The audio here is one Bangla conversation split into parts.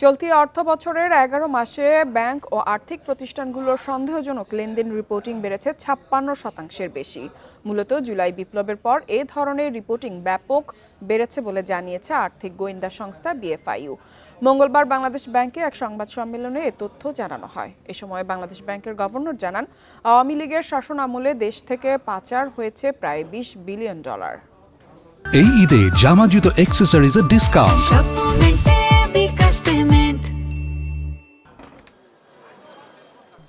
চলতি অর্থবছরের ১১ মাসে ব্যাংক ও আর্থিক প্রতিষ্ঠানগুলোর সন্দেহজনক লেনদেন রিপোর্টিং বেড়েছে ৫৬% বেশি। মূলত জুলাই বিপ্লবের পর এ ধরনের রিপোর্টিং ব্যাপক বেড়েছে বলে জানিয়েছে আর্থিক গোয়েন্দা সংস্থা বিএফআইইউ। মঙ্গলবার বাংলাদেশ ব্যাংকে এক সংবাদ সম্মেলনে এ তথ্য জানানো হয়। এ সময় বাংলাদেশ ব্যাংকের গভর্নর জানান, আওয়ামী লীগের শাসন আমলে দেশ থেকে পাচার হয়েছে প্রায় $২০ বিলিয়ন। এই ঈদে জামা জুতো অ্যাকসেসরিজের ডিসকাউন্ট।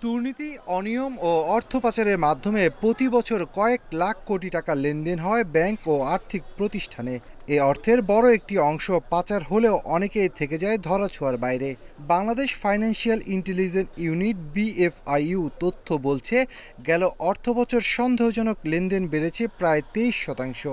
দুর্নীতি, অনিয়ম ও অর্থ পাচারের মাধ্যমে প্রতি বছর কয়েক লাখ কোটি টাকা লেনদেন হয় ব্যাংক ও আর্থিক প্রতিষ্ঠানে। এ অর্থের বড় একটি অংশ পাচার হলেও অনেকেই থেকে যায় ধরাছোঁয়ার বাইরে। Bangladesh financial intelligence unit BFIU তথ্য বলছে, গেল অর্থবছর সন্দেহজনক লেনদেন বেড়েছে প্রায় 23%।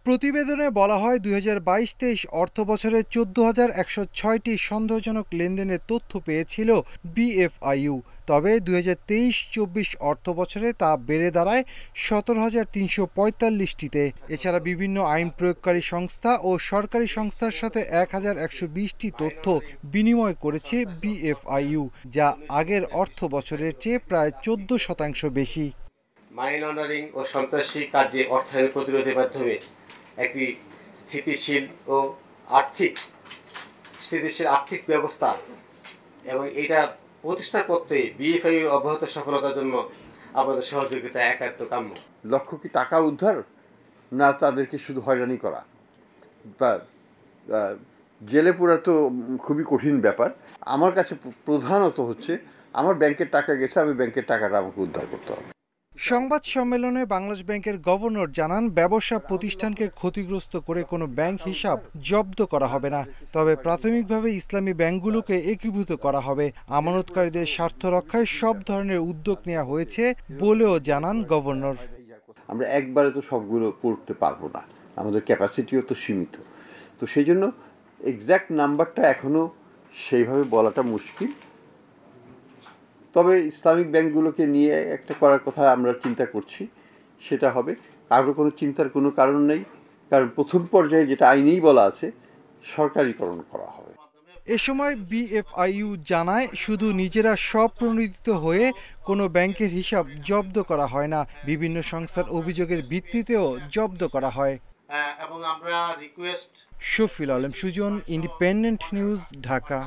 প্রতিবেদনে বলা হয়, ২০২২-২৩ অর্থবছরে ১৪,১০৬টি সন্দেহজনক লেনদেনের তথ্য পেয়েছিল বিএফআইইউ। তবে ২০২৩-২৪ অর্থবছরে তা বেড়ে দাঁড়ায় ১৭,৩৪৫টিতে। এছাড়া বিভিন্ন আইন প্রয়োগকারী সংস্থা ও সরকারি সংস্থার সাথে ১,১২০টি তথ্য বিনিময় করেছে বিএফআইইউ, যা আগের অর্থবছরের চেয়ে প্রায় ১৪% বেশি। মানি লন্ডারিং ও সন্ত্রাসী কার্যে অর্থায়ন প্রতিরোধের মাধ্যমে একটি স্থিতিশীল আর্থিক ব্যবস্থা এবং এটা প্রতিষ্ঠা করতে বিএফআইইউ অব্যাহত সফলতার জন্য আমাদের সহযোগিতা একান্ত কাম্য। লক্ষ কি টাকা উদ্ধার, না তাদেরকে শুধু হয়রানি করা বা জেলে পোড়া তো খুবই কঠিন ব্যাপার। আমার কাছে প্রধানত হচ্ছে আমার ব্যাংকের টাকা গেছে, আমি ব্যাংকের টাকাটা আমাকে উদ্ধার করতে হবে। সংবাদ সম্মেলনে বাংলাদেশ ব্যাংকের গভর্নর জানান, ব্যবসা প্রতিষ্ঠানকে ক্ষতিগ্রস্ত করে কোনো ব্যাংক হিসাব জব্দ করা হবে না। তবে প্রাথমিকভাবে ইসলামী ব্যাংকগুলোকে একীভূত করা হবে। আমানতকারীদের স্বার্থ রক্ষায় সব ধরনের উদ্যোগ নেওয়া হয়েছে বলেও জানান গভর্নর। আমরা একবারে তো সবগুলো করতে পারবো না, আমাদের ক্যাপাসিটিও তো সীমিত। তো সেই জন্য এক্স্যাক্ট নাম্বারটা এখনও সেইভাবে বলাটা মুশকিল। তবে ইসলামিক ব্যাংকগুলোকে নিয়ে একটা করার কথা আমরা চিন্তা করছি, সেটা হবে। কারো কোনো চিন্তার কোনো কারণ নেই, কারণ প্রথম পর্যায়ে যেটা আইনেই বলা আছে, সরকারিকরণ করা হবে। এ সময় বিএফআইইউ জানায়, শুধু নিজেরা স্বপ্রণোদিত হয়ে কোনো ব্যাংকের হিসাব জব্দ করা হয় না, বিভিন্ন সংস্থার অভিযোগের ভিত্তিতেও জব্দ করা হয়। এবং আমরা request. Shafiul Alam Sujon, independent news, Dhaka.